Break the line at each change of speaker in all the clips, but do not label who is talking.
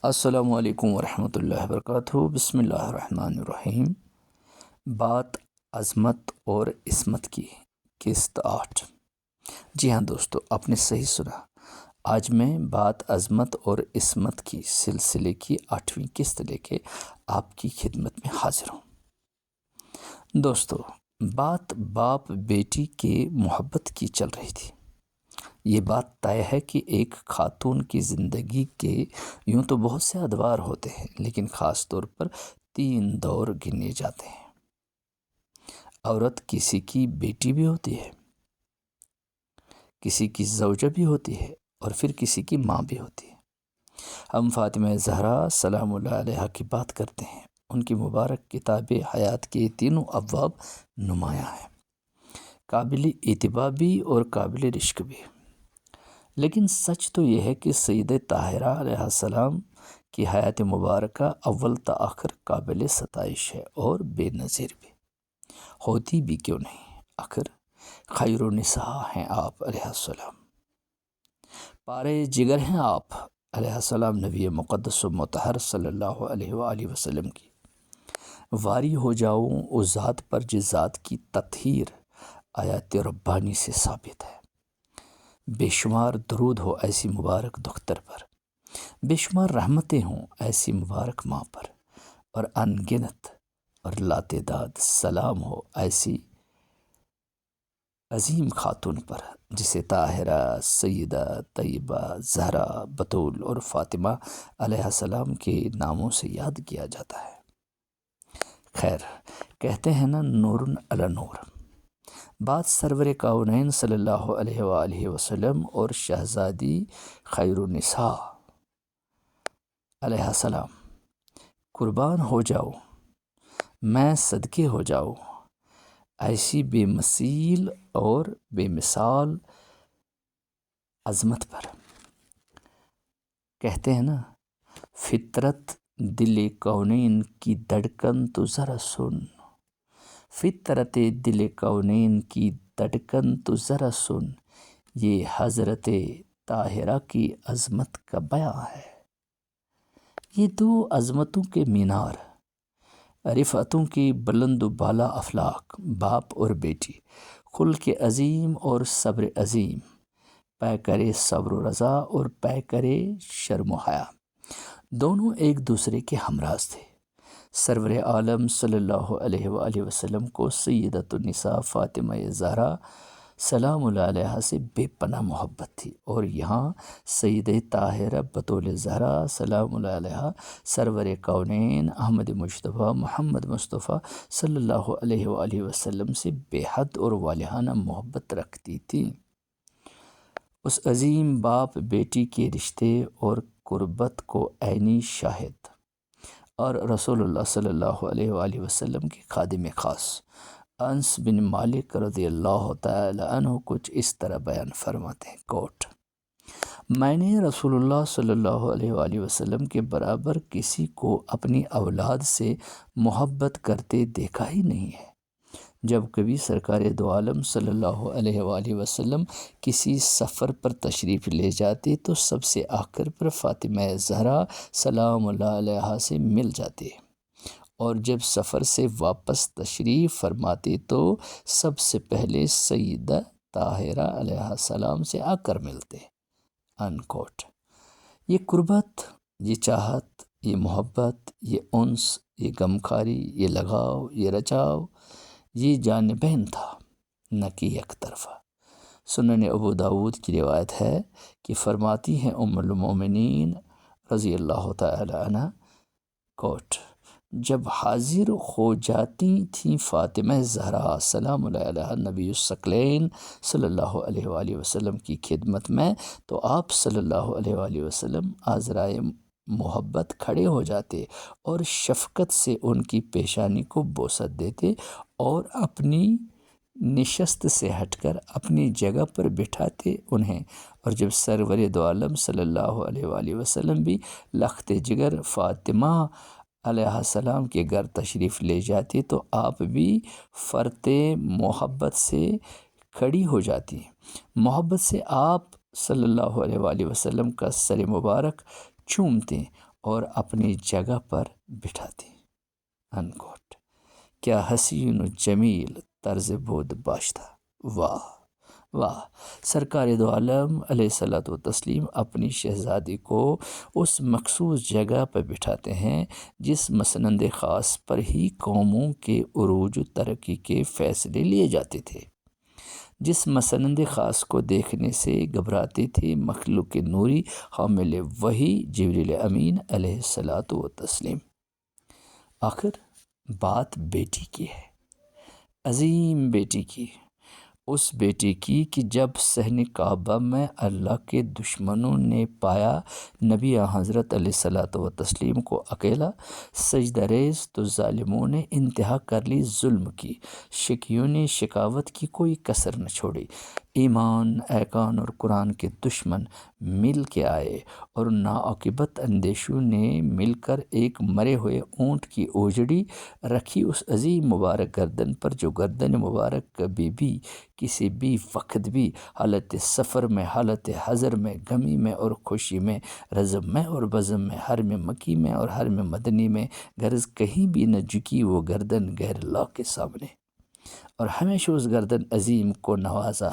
السلام علیکم ورحمۃ اللہ وبرکاتہ۔ بسم اللہ الرحمن الرحیم۔ بات عظمت اور عصمت کی، قسط 8۔ جی ہاں دوستو، آپ نے صحیح سنا۔ آج میں بات عظمت اور عصمت کی سلسلے کی 8ویں قسط لے کے آپ کی خدمت میں حاضر ہوں۔ دوستو، بات باپ بیٹی کے محبت کی چل رہی تھی۔ یہ بات طے ہے کہ ایک خاتون کی زندگی کے یوں تو بہت سے ادوار ہوتے ہیں، لیکن خاص طور پر 3 دور گنے جاتے ہیں۔ عورت کسی کی بیٹی بھی ہوتی ہے، کسی کی زوجہ بھی ہوتی ہے، اور پھر کسی کی ماں بھی ہوتی ہے۔ ہم فاطمہ زہرا سلام اللہ علیہا کی بات کرتے ہیں۔ ان کی مبارک کتاب حیات کے تینوں ابواب نمایاں ہیں، قابل اتباع بھی اور قابل رشک بھی۔ لیکن سچ تو یہ ہے کہ سیدہ طاہرہ علیہ السلام کی حیات مبارکہ اول تا آخر قابل ستائش ہے اور بے نظیر بھی۔ ہوتی بھی کیوں نہیں، آخر خیر النساء ہیں آپ علیہ السلام، پارے جگر ہیں آپ علیہ السلام، نبی مقدس و مطہر صلی اللہ علیہ وآلہ وسلم کی۔ واری ہو جاؤں اس ذات پر جس ذات کی تطہیر آیات ربانی سے ثابت ہے۔ بے شمار درود ہو ایسی مبارک دختر پر، بے شمار رحمتیں ہوں ایسی مبارک ماں پر، اور ان گنت اور لاتعداد سلام ہو ایسی عظیم خاتون پر جسے طاہرہ، سیدہ، طیبہ، زہرا، بطول اور فاطمہ علیہ السلام کے ناموں سے یاد کیا جاتا ہے۔ خیر، کہتے ہیں نا نور علی نور۔ بات سرور کونین صلی اللہ علیہ وآلہ وسلم اور شہزادی خیر النساء علیہ السلام، قربان ہو جاؤ میں صدقے ہو جاؤ ایسی بے مثیل اور بے مثال عظمت پر۔ کہتے ہیں نا، فطرت دل کونین کی دھڑکن تو ذرا سن، فطرت دل کونین کی دھڑکن تو ذرا سن، یہ حضرت طاہرہ کی عظمت کا بیاں ہے۔ یہ 2 عظمتوں کے مینار، رفعتوں کی بلند و بالا افلاک، باپ اور بیٹی، خلق عظیم اور صبر عظیم، پے کرے صبر و رضا اور پے کرے شرم و حیا، دونوں ایک دوسرے کے ہمراز تھے۔ سرور عالم صلی اللہ علیہ وآلہ وسلم کو سیدۃ النساء فاطمہ زہرا سلام اللہ علیہا سے بے پناہ محبت تھی، اور یہاں سیدہ طاہرہ بطول زہرا سلام اللہ علیہا سرور کونین احمد مجتبیٰ محمد مصطفیٰ صلی اللہ علیہ وآلہ وسلم سے بے حد اور والہانہ محبت رکھتی تھی۔ اس عظیم باپ بیٹی کے رشتے اور قربت کو عینی شاہد اور رسول اللہ صلی اللہ علیہ وآلہ وسلم کے خادم خاص انس بن مالک رضی اللہ تعالی عنہ کچھ اس طرح بیان فرماتے ہیں، کوٹ: میں نے رسول اللہ صلی اللہ علیہ وآلہ وسلم کے برابر کسی کو اپنی اولاد سے محبت کرتے دیکھا ہی نہیں ہے۔ جب کبھی سرکار دو عالم صلی اللہ علیہ وآلہ وسلم کسی سفر پر تشریف لے جاتے تو سب سے آخر پر فاطمہ زہرا سلام اللہ علیہا سے مل جاتے، اور جب سفر سے واپس تشریف فرماتے تو سب سے پہلے سیدہ طاہرہ علیہ السلام سے آ کر ملتے۔ انکوٹ۔ یہ قربت، یہ چاہت، یہ محبت، یہ انس، یہ غمخواری، یہ لگاؤ، یہ رچاؤ، یہ جانبین تھا، نہ کہ یک طرفہ۔ سنن ابو داود کی روایت ہے کہ فرماتی ہیں ام المومنین رضی اللہ تعالی عنہ، کوٹ: جب حاضر ہو جاتی تھیں فاطمہ زہرا سلام اللہ علیہا نبی الثقلین صلی اللہ علیہ وآلہ وسلم کی خدمت میں، تو آپ صلی اللہ علیہ وآلہ وسلم آزرائے محبت کھڑے ہو جاتے اور شفقت سے ان کی پیشانی کو بوسہ دیتے، اور اپنی نشست سے ہٹ کر اپنی جگہ پر بٹھاتے انہیں، اور جب سرور دو عالم صلی اللہ علیہ وآلہ وسلم بھی لخت جگر فاطمہ علیہ السلام کے گھر تشریف لے جاتے تو آپ بھی فرط محبت سے کھڑی ہو جاتی، محبت سے آپ صلی اللہ علیہ وآلہ وسلم کا سر مبارک چومتے اور اپنی جگہ پر بٹھا دی۔ انکوٹ۔ کیا حسین و جمیل طرز بود باش تھا۔ واہ واہ! سرکار دو عالم علیہ الصلوۃ والتسلیم اپنی شہزادی کو اس مخصوص جگہ پر بٹھاتے ہیں جس مسند خاص پر ہی قوموں کے عروج و ترقی کے فیصلے لیے جاتے تھے، جس مسند خاص کو دیکھنے سے گھبراتے تھے مخلوق نوری حامل وحی جبریل امین علیہ الصلوۃ والتسلیم۔ آخر بات بیٹی کی ہے، عظیم بیٹی کی، اس بیٹی کی کہ جب صحن کعبہ میں اللہ کے دشمنوں نے پایا نبی حضرت علیہ الصلوۃ والتسلیم کو اکیلا سجدہ ریز تو ظالموں نے انتہا کر لی ظلم کی، شکیوں نے شکاوت کی کوئی کسر نہ چھوڑی، ایمان ایقان اور قرآن کے دشمن مل کے آئے اور ناعاقبت اندیشوں نے مل کر ایک مرے ہوئے اونٹ کی اوجڑی رکھی اس عظیم مبارک گردن پر، جو گردن مبارک کبھی بھی کسی بھی وقت بھی حالت سفر میں، حالت حضر میں، غمی میں اور خوشی میں، رزم میں اور بزم میں، حرم مکی میں اور حرم مدنی میں غرض کہیں بھی نہ جھکی وہ گردن غیر اللہ کے سامنے، اور ہمیشہ اس گردن عظیم کو نوازا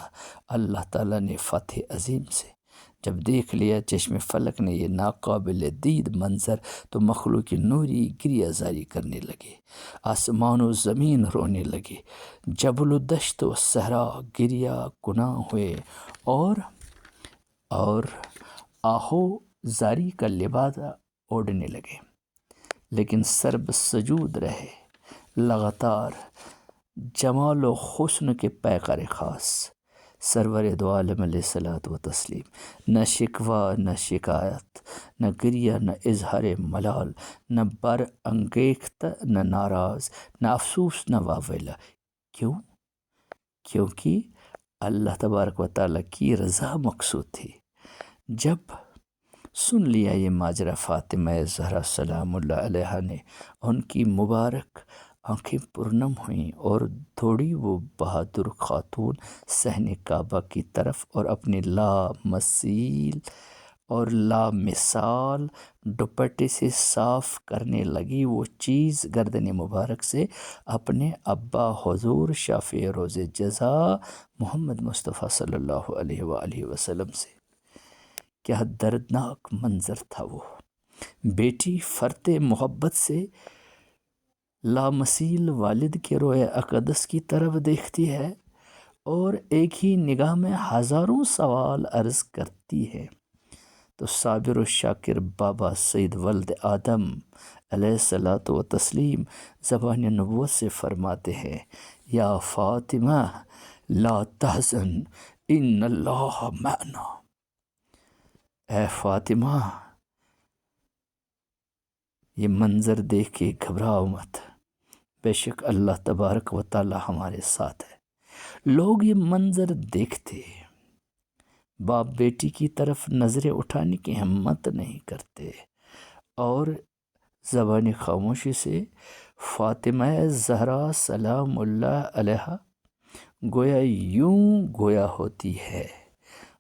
اللہ تعالیٰ نے فتح عظیم سے۔ جب دیکھ لیا چشم فلک نے یہ ناقابل دید منظر تو مخلوق نوری گریہ زاری کرنے لگے، آسمان و زمین رونے لگے، جبل و دشت و صحرا گریہ کناں ہوئے اور آہو زاری کا لباس اوڑھنے لگے، لیکن سرب سجود رہے لگاتار جمال و حسن کے پیکر خاص سرور دو عالم علیہ الصلوۃ والتسلیم۔ نہ شکوہ نہ شکایت، نہ گریہ نہ اظہار ملال، نہ بر انگیخت نہ ناراض، نہ افسوس نہ واویلا۔ کیوں؟ کیونکہ اللہ تبارک و تعالیٰ کی رضا مقصود تھی۔ جب سن لیا یہ ماجرا فاطمہ زہرا سلام اللہ علیہا نے، ان کی مبارک آنکھیں پرنم ہوئیں اور دوڑی وہ بہادر خاتون صحن کعبہ کی طرف اور اپنے لامثیل اور لامثال دوپٹے سے صاف کرنے لگی وہ چیز گردن مبارک سے اپنے ابا حضور شافع روز جزا محمد مصطفیٰ صلی اللہ علیہ وآلہ وسلم سے۔ کیا دردناک منظر تھا وہ! بیٹی فرط محبت سے لامثیل والد کے روئے اقدس کی طرف دیکھتی ہے اور ایک ہی نگاہ میں ہزاروں سوال عرض کرتی ہے، تو صابر و شاکر بابا سید ولد آدم علیہ الصلوۃ والتسلیم زبان نبوت سے فرماتے ہیں، یا فاطمہ لا تحزن ان اللہ معنا۔ اے فاطمہ، یہ منظر دیکھ کے گھبراؤ مت، بے شک اللہ تبارک و تعالی ہمارے ساتھ ہے۔ لوگ یہ منظر دیکھتے باپ بیٹی کی طرف نظریں اٹھانے کی ہمت نہیں کرتے اور زبان خاموشی سے فاطمہ زہرا سلام اللہ علیہا گویا یوں گویا ہوتی ہے،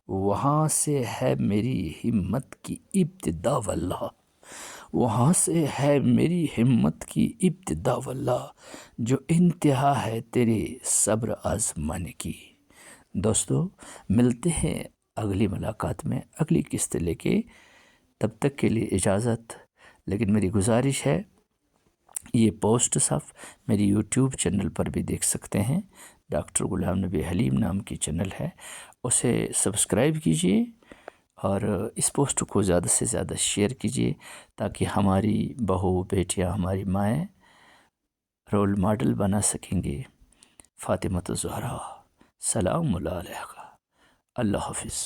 وہاں سے ہے میری ہمت کی ابتدا واللہ، وہاں سے ہے میری ہمت کی ابتدا واللہ، جو انتہا ہے تیرے صبر آزمانے کی۔ دوستو، ملتے ہیں اگلی ملاقات میں اگلی قسط لے کے، تب تک کے لیے اجازت۔ لیکن میری گزارش ہے، یہ پوسٹ صف میری یوٹیوب چینل پر بھی دیکھ سکتے ہیں، ڈاکٹر غلام نبی حلیم نام کی چینل ہے، اسے سبسکرائب کیجئے اور اس پوسٹ کو زیادہ سے زیادہ شیئر کیجئے تاکہ ہماری بہو بیٹیاں، ہماری مائیں رول ماڈل بنا سکیں گے فاطمہ الزہرا سلام اللہ علیہا۔ اللہ حافظ۔